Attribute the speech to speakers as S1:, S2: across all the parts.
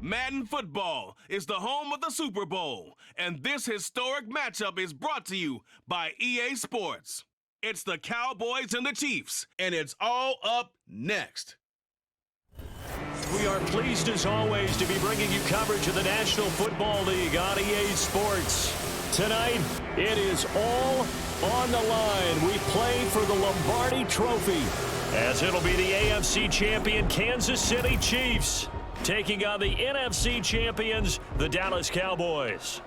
S1: Madden football is the home of the Super Bowl, and this historic matchup is brought to you by EA Sports. It's the Cowboys and the Chiefs, and it's all up next.
S2: We are pleased, as always, to be bringing you coverage of the National Football League on EA Sports. Tonight, it is all on the line. We play for the Lombardi Trophy, as it'll be the AFC champion Kansas City Chiefs taking on the NFC champions, the Dallas Cowboys.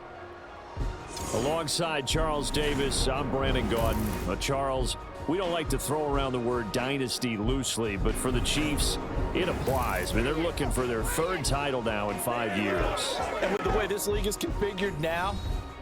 S2: Alongside Charles Davis, I'm Brandon Gaudin. Charles, we don't like to throw around the word dynasty loosely, but for the Chiefs, it applies. I mean, they're looking for their third title now in 5 years.
S3: And with the way this league is configured now,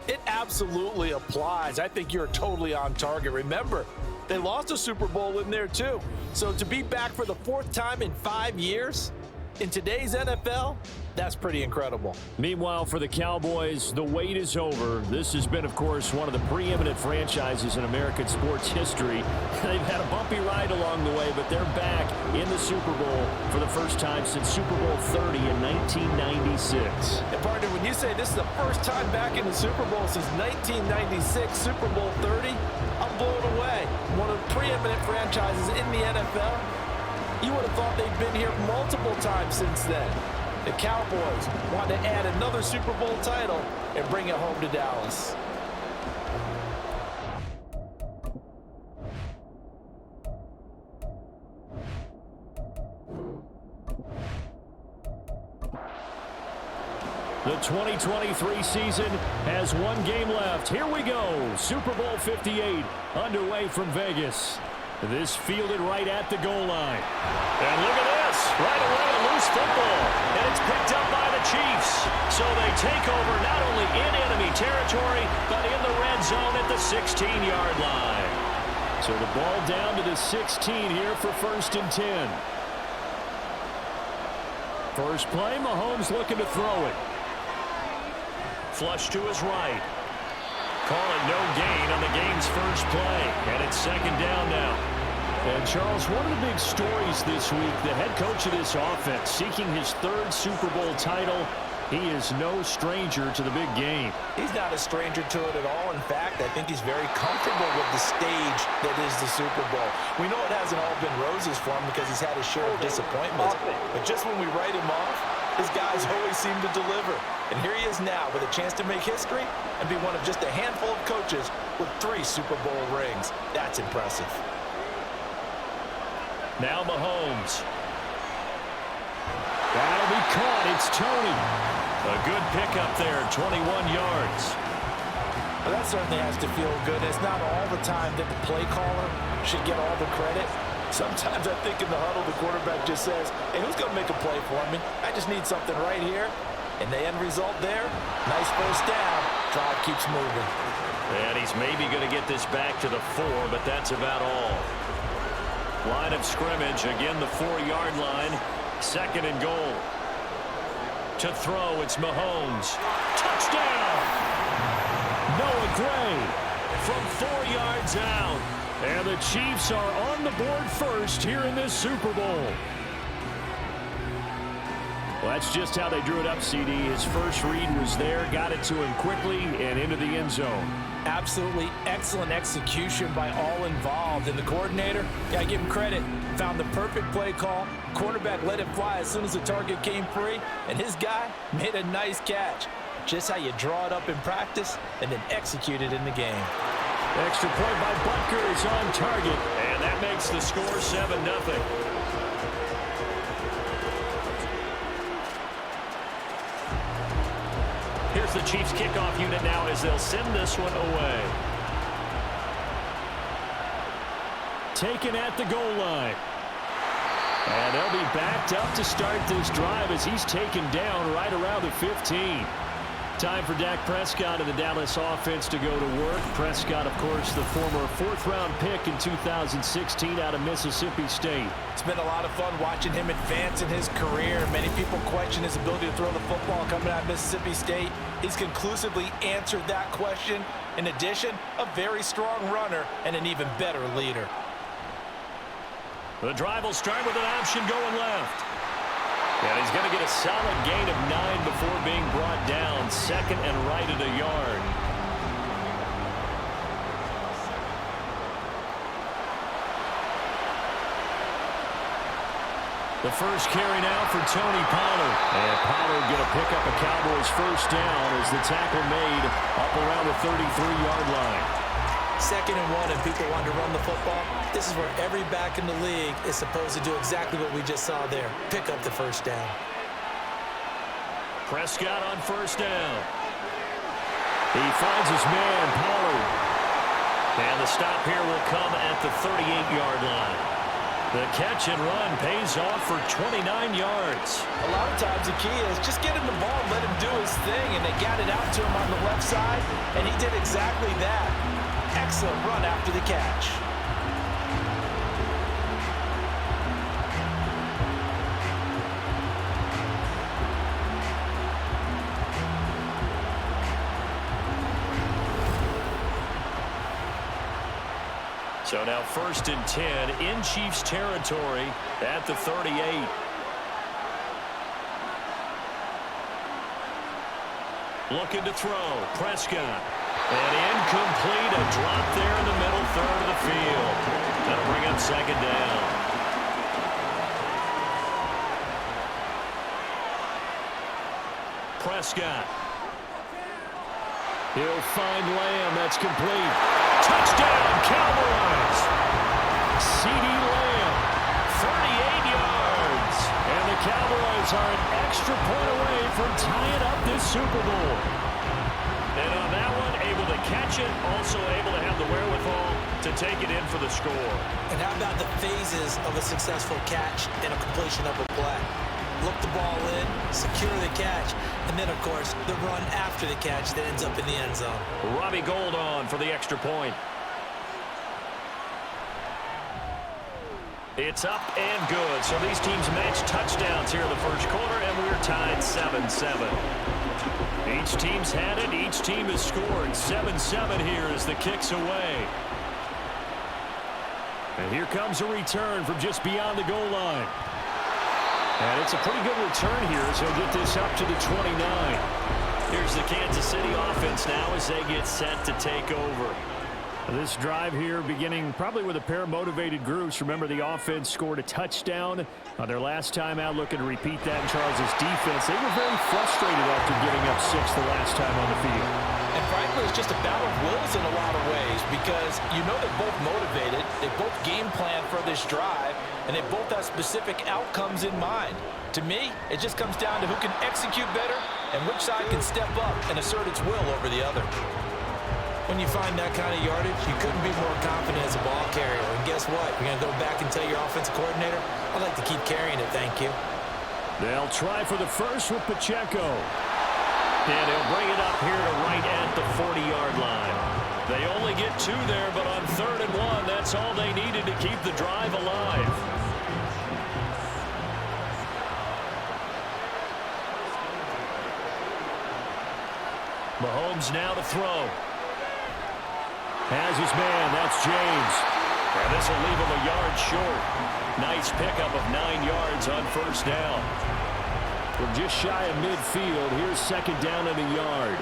S3: it absolutely applies. I think you're totally on target. Remember, they lost a Super Bowl in there too. So to be back for the fourth time in 5 years, in today's NFL, that's pretty incredible.
S2: Meanwhile, for the Cowboys, the wait is over. This has been, of course, one of the preeminent franchises in American sports history. They've had a bumpy ride along the way, but they're back in the Super Bowl for the first time since Super Bowl 30 in 1996.
S3: And partner, when you say this is the first time back in the Super Bowl since 1996, Super Bowl 30, I'm blown away. One of the preeminent franchises in the NFL. You would have thought they'd been here multiple times since then. The Cowboys want to add another Super Bowl title and bring it home to Dallas.
S2: The 2023 season has one game left. Here we go. Super Bowl 58 underway from Vegas. This fielded right at the goal line. And look at this. Right away, a loose football. And it's picked up by the Chiefs. So they take over not only in enemy territory, but in the red zone at the 16-yard line. So the ball down to the 16 here for 1st and 10. First play, Mahomes looking to throw it. Flush to his right. Call it no gain on the game's first play. And it's 2nd down now. And Charles, one of the big stories this week, the head coach of this offense seeking his 3rd Super Bowl title. He is no stranger to the big game.
S3: He's not a stranger to it at all. In fact, I think he's very comfortable with the stage that is the Super Bowl. We know it hasn't all been roses for him because he's had his share of disappointments. But just when we write him off, his guys always seem to deliver. And here he is now with a chance to make history and be one of just a handful of coaches with 3 Super Bowl rings. That's impressive.
S2: Now Mahomes. That'll be caught. It's Tony. A good pickup there, 21 yards.
S3: Well, that certainly has to feel good. It's not all the time that the play caller should get all the credit. Sometimes I think in the huddle, the quarterback just says, hey, who's going to make a play for me? I just need something right here. And the end result there, nice first down. Drive keeps moving.
S2: And he's maybe going to get this back to the 4, but that's about all. Line of scrimmage, again the 4-yard line. 2nd and goal. To throw, it's Mahomes. Touchdown! Noah Gray from 4 yards out. And the Chiefs are on the board first here in this Super Bowl. Well, that's just how they drew it up, CD. His first read was there, got it to him quickly, and into the end zone.
S3: Absolutely excellent execution by all involved. And the coordinator, I give him credit, found the perfect play call. Quarterback let it fly as soon as the target came free, and his guy made a nice catch. Just how you draw it up in practice and then execute it in the game.
S2: Extra point by Butker is on target, and that makes the score 7-0. Here's the Chiefs kickoff unit now as they'll send this one away. Taken at the goal line. And they'll be backed up to start this drive as he's taken down right around the 15. Time for Dak Prescott and the Dallas offense to go to work. Prescott, of course, the former 4th-round pick in 2016 out of Mississippi State.
S3: It's been a lot of fun watching him advance in his career. Many people question his ability to throw the football coming out of Mississippi State. He's conclusively answered that question. In addition, a very strong runner and an even better leader.
S2: The drive will start with an option going left. And he's going to get a solid gain of 9 before being brought down. Second and right at a yard. The first carry now for Tony Pollard. And Pollard going to pick up a Cowboys first down as the tackle made up around the 33-yard line.
S3: 2nd and 1 and people want to run the football. This is where every back in the league is supposed to do exactly what we just saw there. Pick up the first down.
S2: Prescott on first down. He finds his man, Pollard. And the stop here will come at the 38-yard line. The catch and run pays off for 29 yards.
S3: A lot of times the key is just get him the ball and let him do his thing, and they got it out to him on the left side, and he did exactly that. Excellent run after the catch.
S2: So now 1st and 10 in Chiefs territory at the 38. Looking to throw. Prescott. And incomplete. A drop there in the middle third of the field. That'll bring up 2nd down. Prescott. He'll find Lamb. That's complete. Touchdown, Cowboys! CeeDee Lamb, 38 yards. And the Cowboys are an extra point away from tying up this Super Bowl. And on that one, able to catch it, also able to have the wherewithal to take it in for the score.
S3: And how about the phases of a successful catch and a completion of a play? Look the ball in, secure the catch, and then, of course, the run after the catch that ends up in the end zone.
S2: Robbie Gould on for the extra point. It's up and good. So these teams match touchdowns here in the first quarter, and we're tied 7-7. Each team's had it. Each team has scored. 7-7 here as the kick's away. And here comes a return from just beyond the goal line. And it's a pretty good return here as he'll get this up to the 29. Here's the Kansas City offense now as they get set to take over.
S4: This drive here beginning probably with a pair of motivated groups. Remember, the offense scored a touchdown their last time out, looking to repeat that in Charles' defense. They were very frustrated after giving up 6 the last time on the field.
S3: And frankly, it's just a battle of wills in a lot of ways because you know they're both motivated, they both game plan for this drive, and they both have specific outcomes in mind. To me, it just comes down to who can execute better and which side can step up and assert its will over the other. When you find that kind of yardage, you couldn't be more confident as a ball carrier. And guess what? You're going to go back and tell your offensive coordinator, I'd like to keep carrying it, thank you.
S4: They'll try for the first with Pacheco.
S2: And he'll bring it up here to right at the 40-yard line. They only get 2 there, but on 3rd and 1, that's all they needed to keep the drive alive. Mahomes now to throw.
S4: Has his man, that's James.
S2: And this will leave him a yard short. Nice pickup of 9 yards on first down.
S4: From just shy of midfield, here's 2nd down and a yard.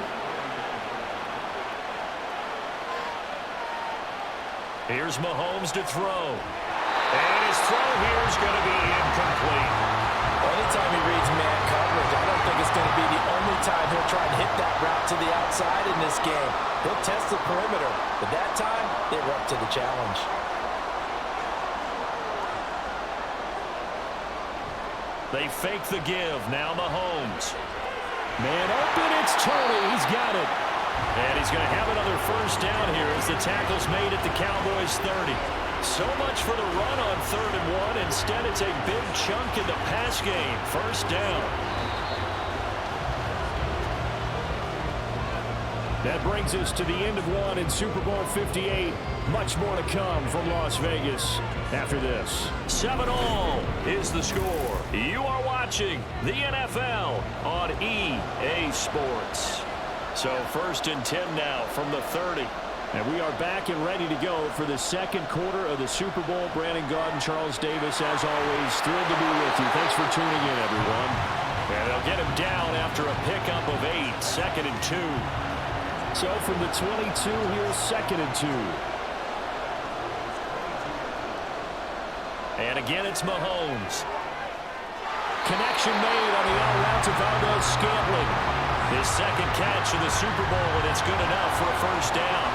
S2: Here's Mahomes to throw. And his throw here is going to be incomplete.
S3: Anytime he reads man coverage, I don't think it's going to be the only time he'll try and hit that route to the outside in this game. He'll test the perimeter, but that time, they were up to the challenge.
S2: They fake the give. Now Mahomes.
S4: Man open, it's Tony. He's got it.
S2: And he's going to have another first down here as the tackle's made at the Cowboys 30. So much for the run on 3rd and 1. Instead, it's a big chunk in the pass game. First down.
S4: That brings us to the end of one in Super Bowl 58. Much more to come from Las Vegas after this.
S2: 7-all is the score. You are watching the NFL on EA Sports. So 1st and 10 now from the 30. And we are back and ready to go for the second quarter of the Super Bowl. Brandon Gaudin, Charles Davis, as always, thrilled to be with you. Thanks for tuning in, everyone. And they'll get him down after a pickup of 8, 2nd and 2. So from the 22, here's 2nd and 2. And again, it's Mahomes. Connection made on the out-route to Valdez-Scantling. His second catch of the Super Bowl, and it's good enough for a first down.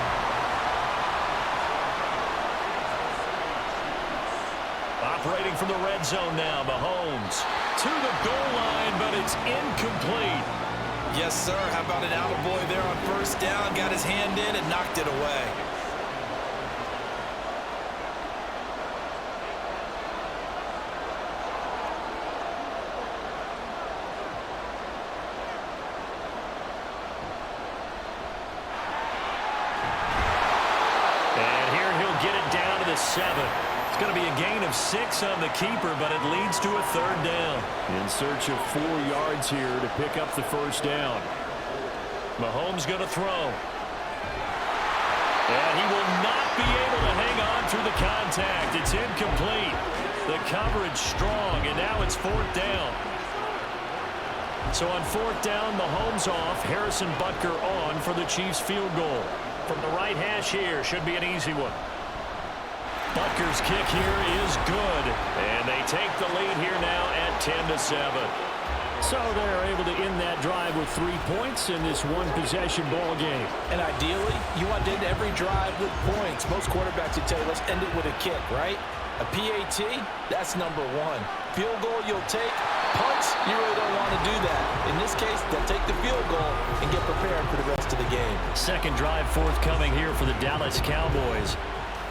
S2: Operating from the red zone now, Mahomes to the goal line, but it's incomplete.
S3: Yes, sir. How about an attaboy there on first down? Got his hand in and knocked it away.
S2: And here he'll get it down to the 7. It's going to be a gain of 6 on the keeper, but it leads to a third down. In search of 4 yards here to pick up the first down. Mahomes going to throw. And he will not be able to hang on through the contact. It's incomplete. The coverage strong, and now it's 4th down. So on 4th down, Mahomes off. Harrison Butker on for the Chiefs field goal. From the right hash here, should be an easy one. Butker's kick here is good, and they take the lead here now at 10-7. So they're able to end that drive with 3 points in this one-possession ball game.
S3: And ideally, you want to end every drive with points. Most quarterbacks would tell you, let's end it with a kick, right? A PAT, that's number 1. Field goal you'll take. Punts, you really don't want to do that. In this case, they'll take the field goal and get prepared for the rest of the game.
S2: Second drive forthcoming here for the Dallas Cowboys.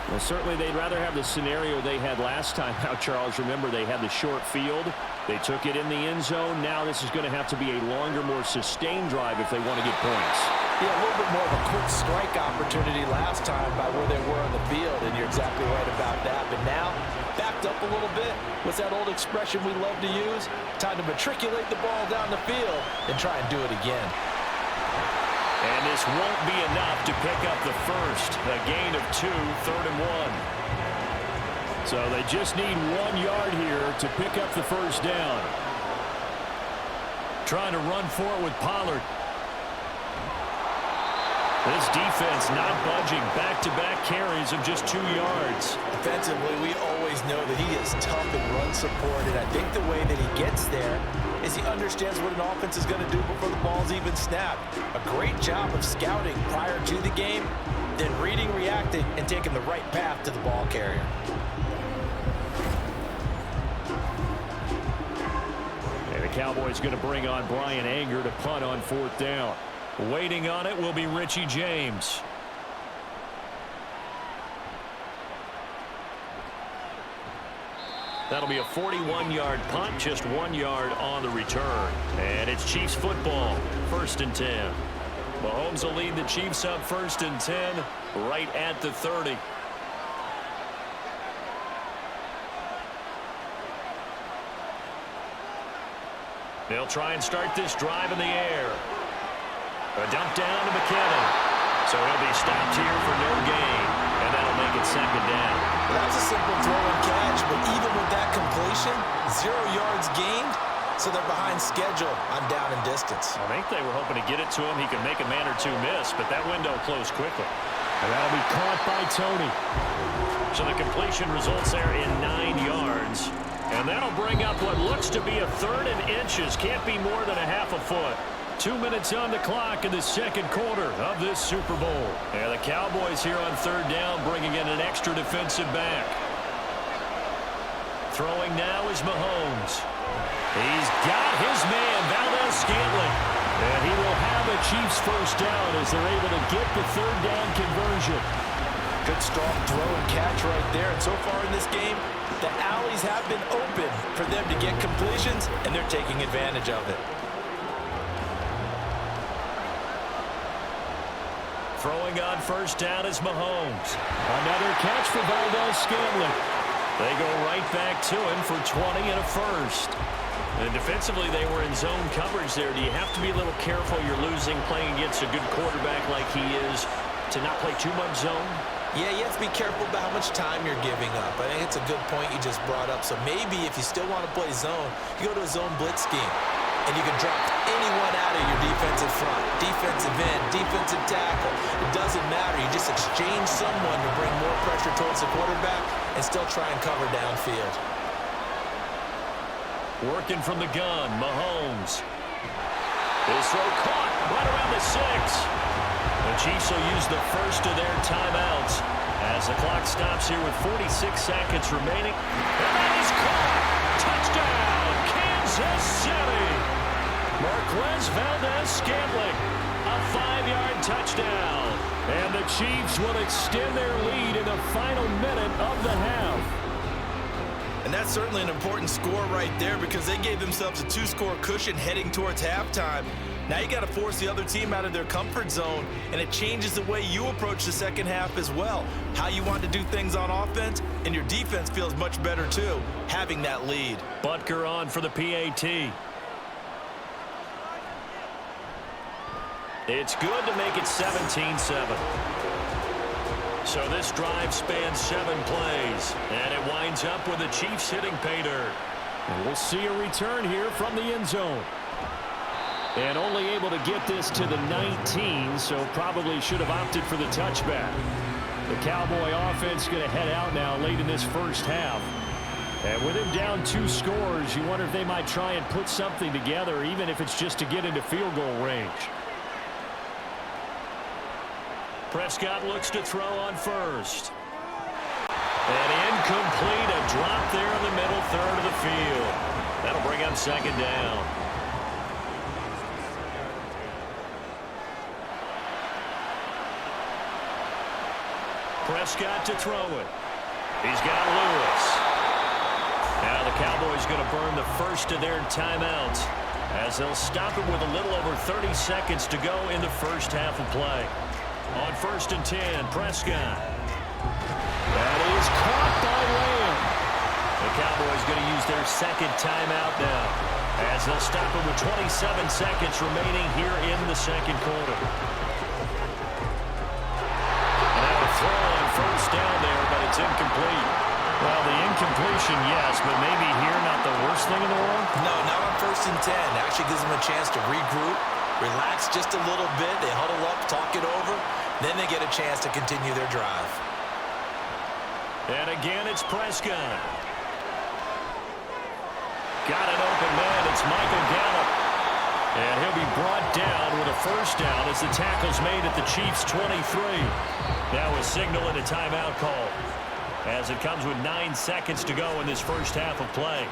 S2: Well, certainly they'd rather have the scenario they had last time out, Charles. Remember, they had the short field. They took it in the end zone. Now this is going to have to be a longer, more sustained drive if they want to get points.
S3: Yeah, a little bit more of a quick strike opportunity last time by where they were on the field, and you're exactly right about that. But now, backed up a little bit. What's that old expression we love to use? Time to matriculate the ball down the field and try and do it again.
S2: And this won't be enough to pick up the first. A gain of 2, 3rd and 1. So they just need 1 yard here to pick up the first down. Trying to run for it with Pollard. This defense not budging. Back-to-back carries of just 2 yards.
S3: Defensively, we always know that he is tough in run support, and I think the way that he gets there is he understands what an offense is going to do before the ball's even snapped. A great job of scouting prior to the game, then reading, reacting, and taking the right path to the ball carrier.
S2: And the Cowboys going to bring on Brian Anger to punt on 4th down. Waiting on it will be Richie James. That'll be a 41-yard punt, just 1 yard on the return. And it's Chiefs football, 1st and 10. Mahomes will lead the Chiefs up 1st and 10, right at the 30. They'll try and start this drive in the air. A dump down to McKinnon. So he'll be stopped here for no gain. And that'll make it 2nd down.
S3: Well, that was a simple throw and catch, but even with that completion, 0 yards gained, so they're behind schedule on down and distance.
S2: I think they were hoping to get it to him. He could make a man or 2 miss, but that window closed quickly. And that'll be caught by Tony. So the completion results there in 9 yards. And that'll bring up what looks to be a 3rd and inches. Can't be more than a half a foot. 2 minutes on the clock in the second quarter of this Super Bowl. And the Cowboys here on 3rd down, bringing in an extra defensive back. Throwing now is Mahomes. He's got his man, Valdez-Scantling. And he will have a Chiefs first down as they're able to get the 3rd down conversion.
S3: Good strong throw and catch right there. And so far in this game, the alleys have been open for them to get completions, and they're taking advantage of it.
S2: Throwing on 1st down is Mahomes. Another catch for Valdez-Scantling. They go right back to him for 20 and a first. And defensively, they were in zone coverage there. Do you have to be a little careful? You're losing playing against a good quarterback like he is. to not play too much zone?
S3: Yeah, you have to be careful about how much time you're giving up. I think it's a good point you just brought up. So maybe if you still want to play zone, you go to a zone blitz scheme. And you can drop anyone out of your defensive front, defensive end, defensive tackle. It doesn't matter. You just exchange someone to bring more pressure towards the quarterback and still try and cover downfield.
S2: Working from the gun, Mahomes. His throw caught right around the 6. The Chiefs will use the first of their timeouts as the clock stops here with 46 seconds remaining. And that is caught. Touchdown, Kansas City. Marquez Valdez-Scantling, a 5-yard touchdown. And the Chiefs will extend their lead in the final minute of the half.
S3: And that's certainly an important score right there because they gave themselves a 2-score cushion heading towards halftime. Now you got to force the other team out of their comfort zone, and it changes the way you approach the second half as well. How you want to do things on offense, and your defense feels much better too, having that lead.
S2: Butker on for the PAT. It's good to make it 17-7. So this drive spans 7 plays, and it winds up with the Chiefs hitting pay dirt. And we'll see a return here from the end zone. And only able to get this to the 19, so probably should have opted for the touchback. The Cowboy offense going to head out now late in this first half. And with him down 2 scores, you wonder if they might try and put something together, even if it's just to get into field goal range. Prescott looks to throw on first. And incomplete, a drop there in the middle third of the field. That'll bring up second down. Prescott to throw it. He's got Lewis. Now the Cowboys going to burn the first of their timeouts as they'll stop it with a little over 30 seconds to go in the first half of play. On 1st and 10, Prescott. That is caught by Lamb. The Cowboys going to use their second timeout now as they'll stop it with 27 seconds remaining here in the second quarter. Now a throw on first down there, but it's incomplete. Well, the incompletion, yes, but maybe here not the worst thing in the world?
S3: No, not on 1st and 10. Actually gives them a chance to regroup, relax just a little bit. They huddle up, talk it over. Then they get a chance to continue their drive.
S2: And again, it's Prescott. Got an open man. It's Michael Gallup. And he'll be brought down with a first down as the tackle's made at the Chiefs' 23. Now a signal and a timeout call as it comes with 9 seconds to go in this first half of play.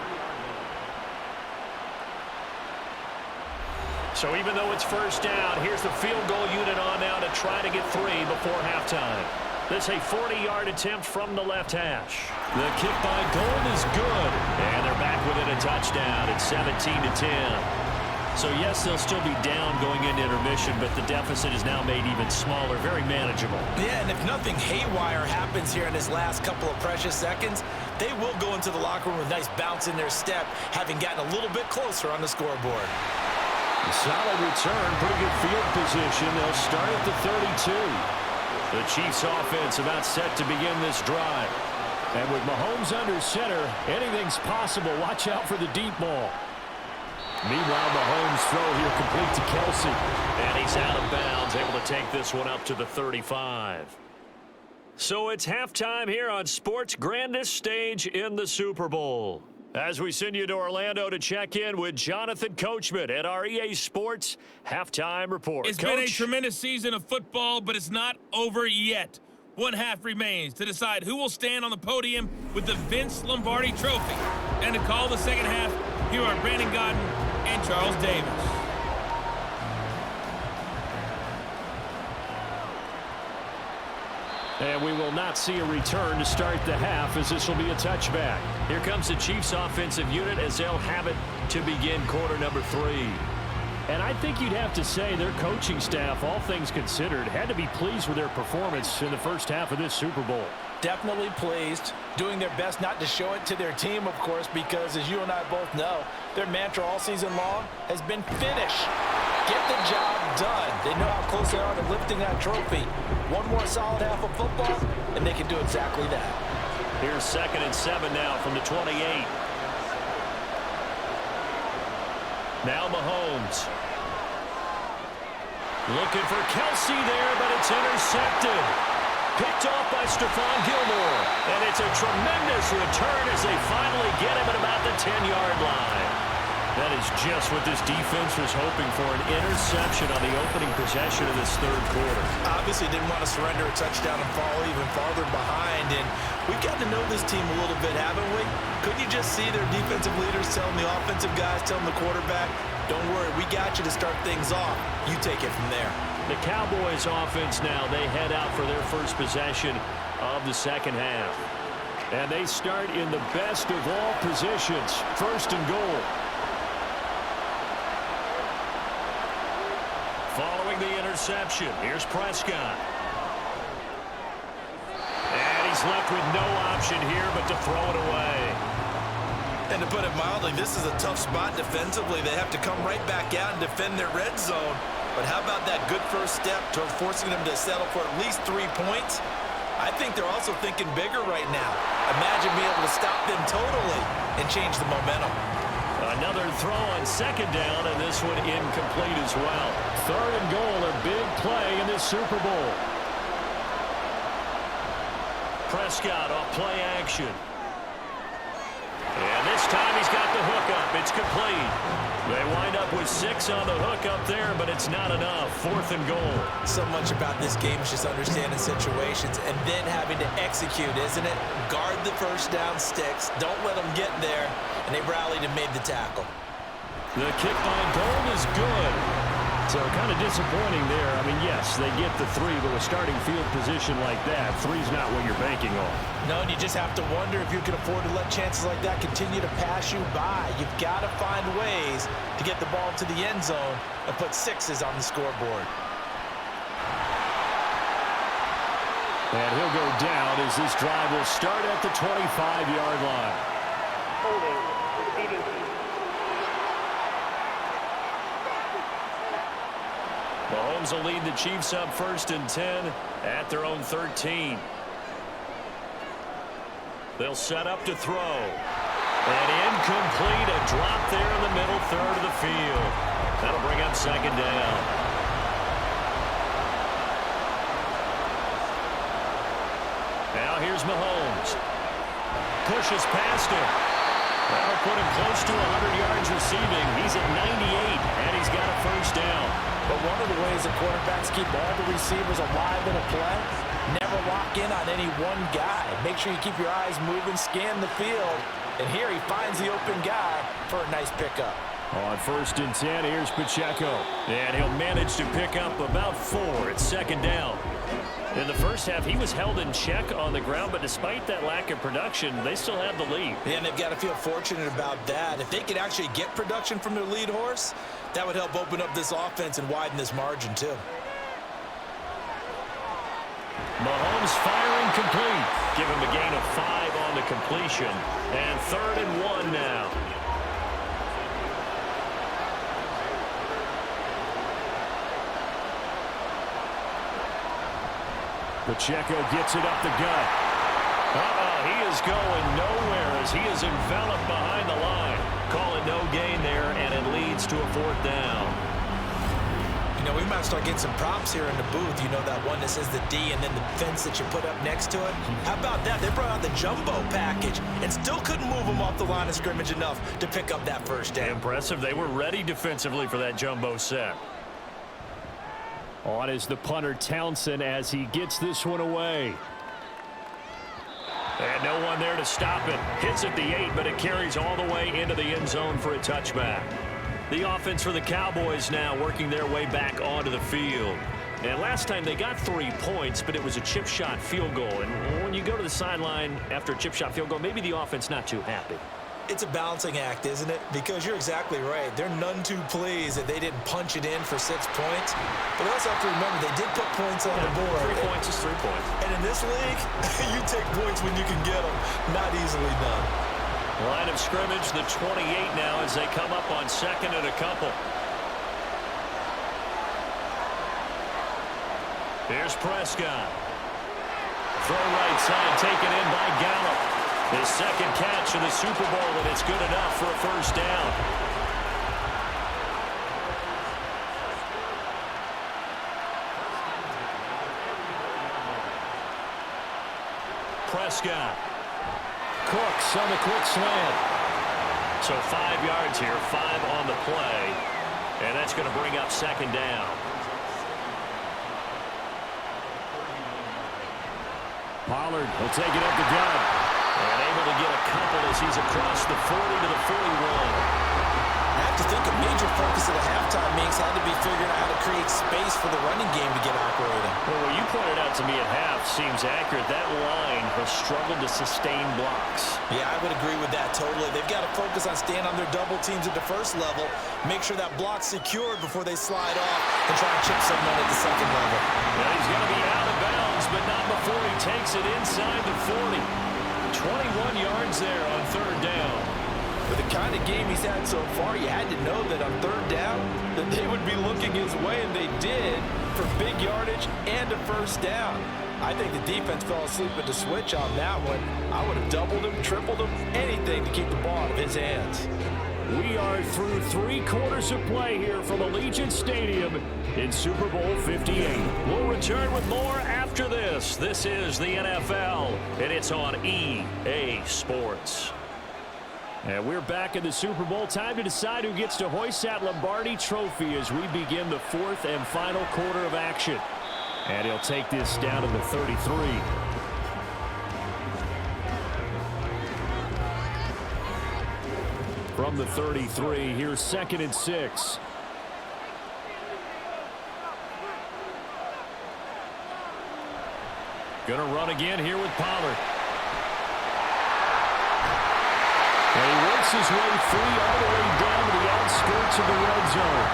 S2: So even though it's first down, here's the field goal unit on now to try to get 3 before halftime. This a 40-yard attempt from the left hash. The kick by Gold is good. And they're back within a touchdown at 17-10. So yes, they'll still be down going into intermission, but the deficit is now made even smaller, very manageable.
S3: Yeah, and if nothing haywire happens here in this last couple of precious seconds, they will go into the locker room with a nice bounce in their step, having gotten a little bit closer on the scoreboard.
S2: Solid return, pretty good field position. They'll start at the 32. The Chiefs offense about set to begin this drive. And with Mahomes under center, anything's possible. Watch out for the deep ball. Meanwhile, Mahomes throw here complete to Kelsey. And he's out of bounds, able to take this one up to the 35. So it's halftime here on sports' grandest stage in the Super Bowl. As we send you to Orlando to check in with Jonathan Coachman at our EA Sports Halftime Report.
S5: It's been a tremendous season of football, but it's not over yet. One half remains to decide who will stand on the podium with the Vince Lombardi Trophy. And to call the second half, here are Brandon Godden and Charles Davis.
S2: And we will not see a return to start the half as this will be a touchback. Here comes the Chiefs offensive unit as they'll have it to begin quarter number 3. And I think you'd have to say their coaching staff, all things considered, had to be pleased with their performance in the first half of this Super Bowl.
S3: Definitely pleased, doing their best not to show it to their team, of course, because as you and I both know, their mantra all season long has been finish. get the job done. They know how close they are to lifting that trophy. One more solid half of football, and they can do exactly that.
S2: Here's 2nd and 7 now from the 28. Now Mahomes. Looking for Kelsey there, but it's intercepted. Picked off by Stephon Gilmore. And it's a tremendous return as they finally get him at about the 10-yard line. That is just what this defense was hoping for, an interception on the opening possession of this third quarter.
S3: Obviously didn't want to surrender a touchdown and fall even farther behind. And we've got to know this team a little bit, haven't we? Couldn't you just see their defensive leaders telling the offensive guys, telling the quarterback, don't worry, we got you to start things off. You take it from there.
S2: The Cowboys offense now, they head out for their first possession of the second half. And they start in the best of all positions, 1st and goal. Following the interception, here's Prescott. And he's left with no option here but to throw it away.
S3: And to put it mildly, this is a tough spot defensively. They have to come right back out and defend their red zone. But how about that good first step toward forcing them to settle for at least 3 points? I think they're also thinking bigger right now. Imagine being able to stop them totally and change the momentum.
S2: Another throw on 2nd down, and this one incomplete as well. 3rd and goal, a big play in this Super Bowl. Prescott off play action. And this time he's got the hookup. It's complete. They wind up with 6 on the hookup there, but it's not enough. 4th and goal.
S3: So much about this game is just understanding situations and then having to execute, isn't it? Guard the first down sticks. Don't let them get there. And they rallied and made the tackle.
S2: The kick by Gold is good. So kind of disappointing there. I mean, yes, they get the 3, but with starting field position like that, 3's not what you're banking on.
S3: No, and you just have to wonder if you can afford to let chances like that continue to pass you by. You've got to find ways to get the ball to the end zone and put 6s on the scoreboard.
S2: And he'll go down as this drive will start at the 25-yard line.
S6: Holding, receiving.
S2: Mahomes will lead the Chiefs up 1st and 10 at their own 13. They'll set up to throw. And incomplete, a drop there in the middle third of the field. That'll bring up 2nd down. Now here's Mahomes. Pushes past him. That'll put him close to 100 yards receiving. He's at 98, and he's got a 1st down.
S3: But one of the ways the quarterbacks keep all the receivers alive in a play, never lock in on any one guy. Make sure you keep your eyes moving, scan the field. And here he finds the open guy for a nice pickup.
S2: On 1st and 10, here's Pacheco. And he'll manage to pick up about 4 at 2nd down. In the first half, he was held in check on the ground, but despite that lack of production, they still have the lead.
S3: Yeah, and they've got to feel fortunate about that. If they could actually get production from their lead horse, that would help open up this offense and widen this margin, too.
S2: Mahomes firing complete. Give him a gain of 5 on the completion. And 3rd and 1 now. Pacheco gets it up the gut. He is going nowhere as he is enveloped behind the line. Call it no gain there, and it leads to a 4th down.
S3: You know, we might start getting some props here in the booth. You know, that one that says the D and then the fence that you put up next to it? How about that? They brought out the jumbo package and still couldn't move them off the line of scrimmage enough to pick up that 1st down.
S2: Impressive. They were ready defensively for that jumbo set. On is the punter Townsend as he gets this one away. And no one there to stop it. Hits at the 8, but it carries all the way into the end zone for a touchback. The offense for the Cowboys now working their way back onto the field. And last time they got 3 points, but it was a chip shot field goal. And when you go to the sideline after a chip shot field goal, maybe the offense not too happy.
S3: It's a balancing act, isn't it? Because you're exactly right. They're none too pleased that they didn't punch it in for 6 points. But also have to remember, they did put points on the board.
S2: 3 points is 3 points.
S3: And in this league, you take points when you can get them. Not easily done.
S2: Line of scrimmage, the 28 now as they come up on 2nd and a couple. Here's Prescott. Throw right side, taken in by Gallup. His second catch in the Super Bowl, and it's good enough for a first down. Prescott. Cooks on the quick slant. So 5 yards here, 5 on the play. And that's going to bring up second down.
S4: Pollard will take it up the gut.
S2: And able to get a couple as he's across the 40 to the 41.
S3: I have to think a major focus of the halftime makes had to be figuring out how to create space for the running game to get operating.
S2: Well, what you pointed out to me at half seems accurate. That line has struggled to sustain blocks.
S3: Yeah, I would agree with that totally. They've got to focus on staying on their double teams at the first level, make sure that block's secured before they slide off and try and chip someone at the second level.
S2: Well, he's going to be out of bounds, but not before he takes it inside the 40. 21 yards there on third down.
S3: With the kind of game he's had so far, you had to know that on third down that they would be looking his way, and they did, for big yardage and a first down. I think the defense fell asleep at the switch on that one. I would have doubled him, tripled him, anything to keep the ball out of his hands.
S4: We are through 3 quarters of play here from Allegiant Stadium in Super Bowl 58.
S2: We'll return with more after this. This is the NFL, and it's on EA Sports.
S4: And we're back in the Super Bowl. Time to decide who gets to hoist that Lombardi trophy as we begin the 4th and final quarter of action. And he'll take this down to the 33. From the 33, here's 2nd and 6. Gonna run again here with Pollard. And he works his way free all the way down to the outskirts of the red zone.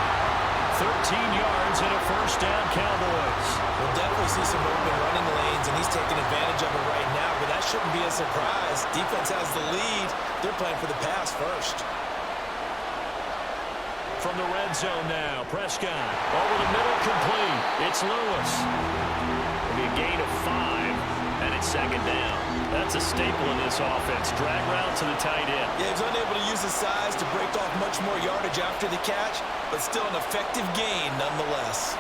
S2: 13 yards and a first down, Cowboys.
S3: We'll definitely see some open running lanes, and he's taking advantage of it right now, but that shouldn't be a surprise. Defense has the lead. They're playing for the pass first.
S2: From the red zone now, Prescott over the middle, complete. It's Lewis. It'll be a gain of 5, and it's second down. That's a staple in this offense. Drag route to the tight end.
S3: Yeah, he's unable to use his size to break off much more yardage after the catch, but still an effective gain nonetheless.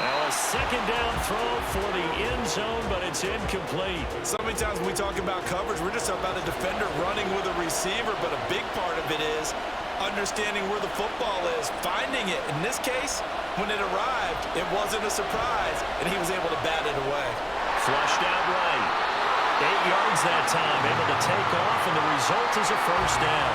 S2: Now a second down throw for the end zone, but it's incomplete.
S3: So many times when we talk about coverage, we're just about a defender running with a receiver, but a big part of it is understanding where the football is, finding it. In this case, when it arrived, it wasn't a surprise, and he was able to bat it away.
S2: Flushed out right. 8 yards that time, able to take off, and the result is a first down.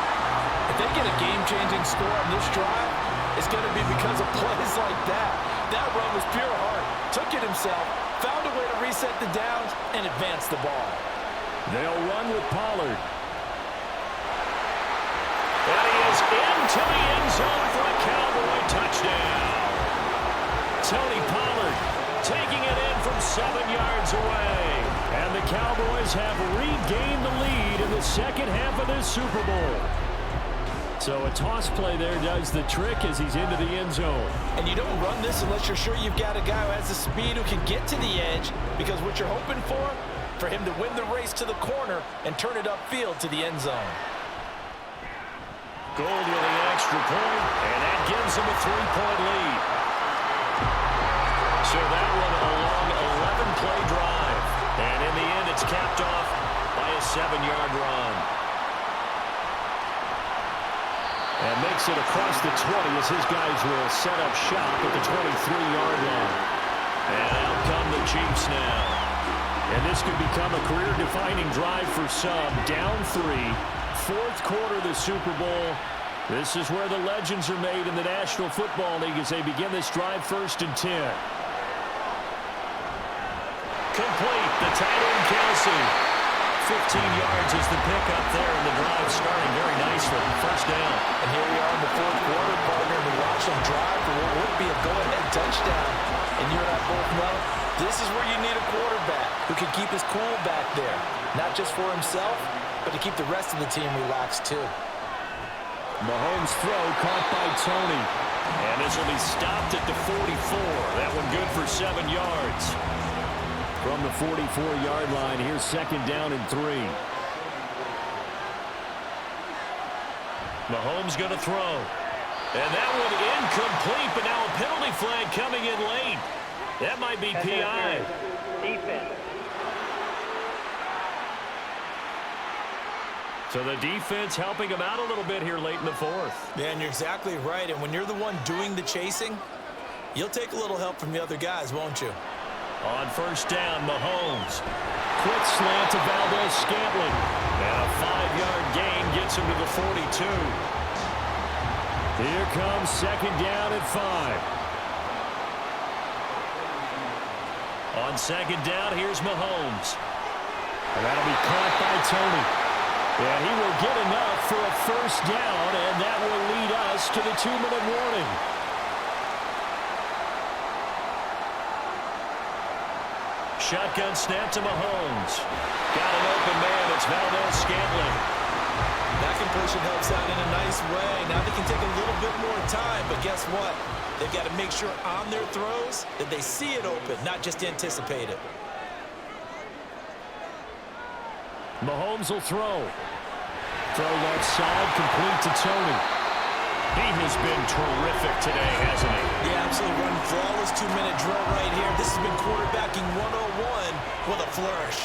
S3: If they get a game-changing score on this drive, it's going to be because of plays like that. That run was pure heart. Took it himself, found a way to reset the downs, and advance the ball.
S4: They'll run with Pollard.
S2: And he is into the end zone for a Cowboy touchdown. Tony Pollard taking it in from 7 yards away.
S4: And the Cowboys have regained the lead in the second half of this Super Bowl. So a toss play there does the trick as he's into the end zone.
S3: And you don't run this unless you're sure you've got a guy who has the speed who can get to the edge, because what you're hoping for him to win the race to the corner and turn it upfield to the end zone.
S2: Gold with the extra point, and that gives him a 3-point lead. So that one a long 11-play drive. And in the end, it's capped off by a 7-yard run.
S4: And makes it across the 20 as his guys will set up shop at the 23-yard line.
S2: And out come the Chiefs now.
S4: And this could become a career-defining drive for some. Down 3, 4th quarter of the Super Bowl. This is where the legends are made in the National Football League as they begin this drive 1st and 10.
S2: Complete. The tight end, Kelsey. 15 yards is the pickup there, and the drive starting very nicely. First down.
S3: And here we are in the 4th quarter, partner, and we watch them drive for what would be a go-ahead touchdown. And you and I both know this is where you need a quarterback who can keep his cool back there. Not just for himself, but to keep the rest of the team relaxed too.
S4: Mahomes' throw caught by Tony.
S2: And this will be stopped at the 44. That one good for 7 yards. From the 44-yard line, here's second down and 3. Mahomes going to throw. And that one incomplete, but now a penalty flag coming in late. That might be PI.
S6: Defense.
S2: So the defense helping him out a little bit here late in the fourth.
S3: Yeah, and you're exactly right. And when you're the one doing the chasing, you'll take a little help from the other guys, won't you?
S2: On first down, Mahomes. Quick slant to Valdez-Scantling. And a 5-yard gain gets him to the 42. Here comes second down at 5. On second down, here's Mahomes. And that'll be caught by Tony. And he will get enough for a first down, and that will lead us to the 2-minute warning. Shotgun snap to Mahomes. Got an open man. It's Valdez-Scantling.
S3: That completion helps out in a nice way. Now they can take a little bit more time, but guess what? They've got to make sure on their throws that they see it open, not just anticipate it.
S2: Mahomes will throw. Throw left side, complete to Tony. He has been terrific today, hasn't he?
S3: Yeah, absolutely. Running flawless 2-minute drill right here. This has been quarterbacking 101 with a flourish.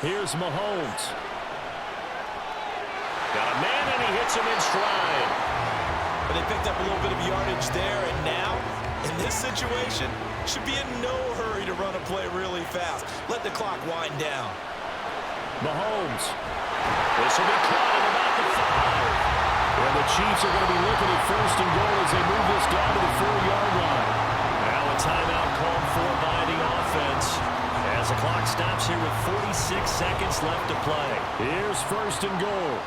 S2: Here's Mahomes. Got a man, and he hits him in stride.
S3: But they picked up a little bit of yardage there, and now, in this situation, should be in no hurry to run a play really fast. Let the clock wind down.
S2: Mahomes. This will be caught at about the 5. And the Chiefs are going to be looking at first and goal as they move this down to the 4-yard line. Now a timeout called for by the offense as the clock stops here with 46 seconds left to play. Here's first and goal.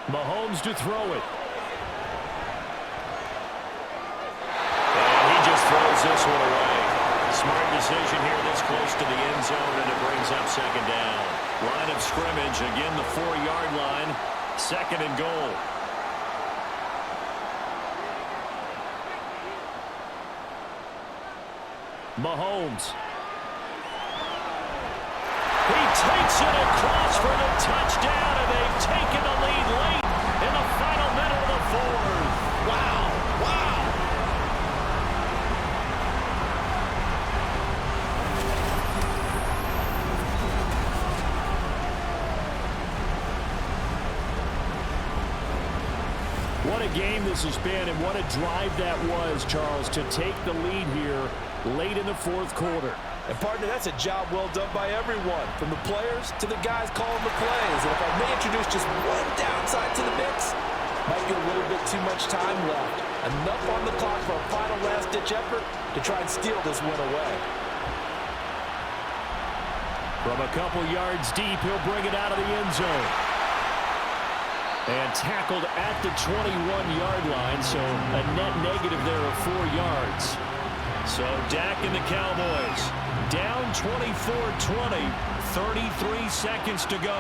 S2: Mahomes to throw it. And he just throws this one away. Smart decision here this close to the end zone, and it brings up second down. Line of scrimmage, again the 4-yard line, second and goal. Mahomes. He takes it across for the touchdown, and they've taken the lead late in the final minute of the fourth. Wow, wow. What a game this has been, and what a drive that was, Charles, to take the lead here late in the fourth quarter.
S3: And, partner, that's a job well done by everyone, from the players to the guys calling the plays. And if I may introduce just one downside to the mix, might be a little bit too much time left. Enough on the clock for a final last-ditch effort to try and steal this win away.
S2: From a couple yards deep, he'll bring it out of the end zone. And tackled at the 21-yard line, so a net negative there of 4 yards. So Dak and the Cowboys down 24-20, 33 seconds to go.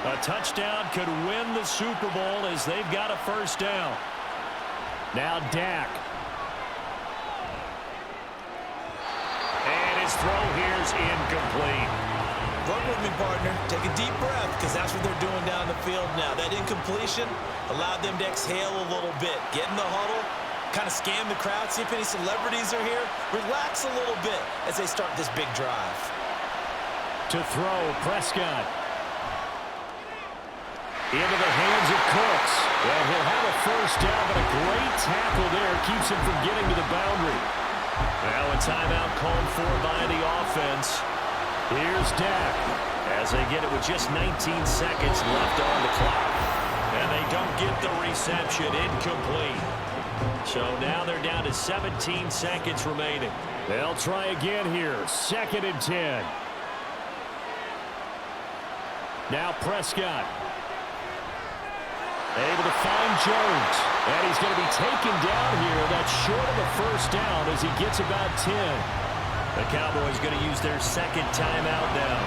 S2: A touchdown could win the Super Bowl as they've got a first down. Now Dak. And his throw here's incomplete.
S3: Run with me, partner. Take a deep breath, because that's what they're doing down the field now. That incompletion allowed them to exhale a little bit. Get in the huddle, kind of scan the crowd, see if any celebrities are here. Relax a little bit as they start this big drive.
S2: To throw, Prescott. Into the hands of Cooks. Well, he'll have a first down, but a great tackle there keeps him from getting to the boundary. Now a timeout called for by the offense. Here's Dak as they get it with just 19 seconds left on the clock. And they don't get the reception. Incomplete. So now they're down to 17 seconds remaining. They'll try again here. 2nd and 10. Now Prescott. Able to find Jones. And he's going to be taken down here. That's short of a first down as he gets about 10. The Cowboys going to use their second timeout now.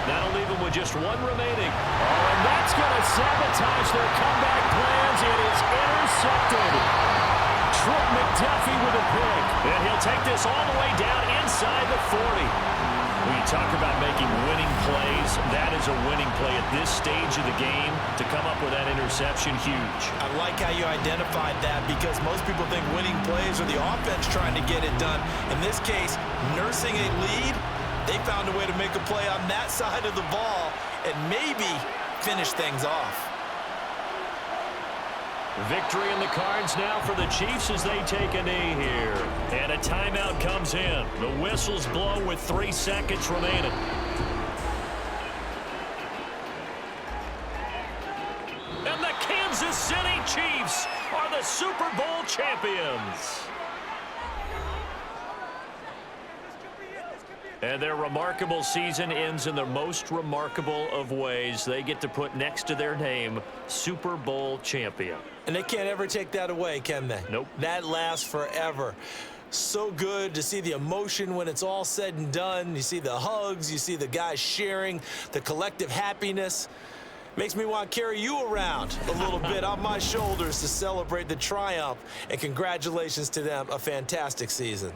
S2: That'll leave them with just one remaining. Oh, and that's going to sabotage their comeback plans. It is intercepted. Trent McDuffie with a pick. And he'll take this all the way down inside the 40. When you talk about making winning plays, that is a winning play at this stage of the game. To come up with that interception, huge.
S3: I like how you identified that because most people think winning plays are the offense trying to get it done. In this case, nursing a lead, they found a way to make a play on that side of the ball and maybe finish things off.
S2: Victory in the cards now for the Chiefs as they take a knee here. And a timeout comes in. The whistles blow with 3 seconds remaining. And the Kansas City Chiefs are the Super Bowl champions. And their remarkable season ends in the most remarkable of ways. They get to put next to their name, Super Bowl champion.
S3: And they can't ever take that away, can they?
S2: Nope.
S3: That lasts forever. So good to see the emotion when it's all said and done. You see the hugs, you see the guys sharing, the collective happiness. Makes me want to carry you around a little bit on my shoulders to celebrate the triumph. And congratulations to them, a fantastic season.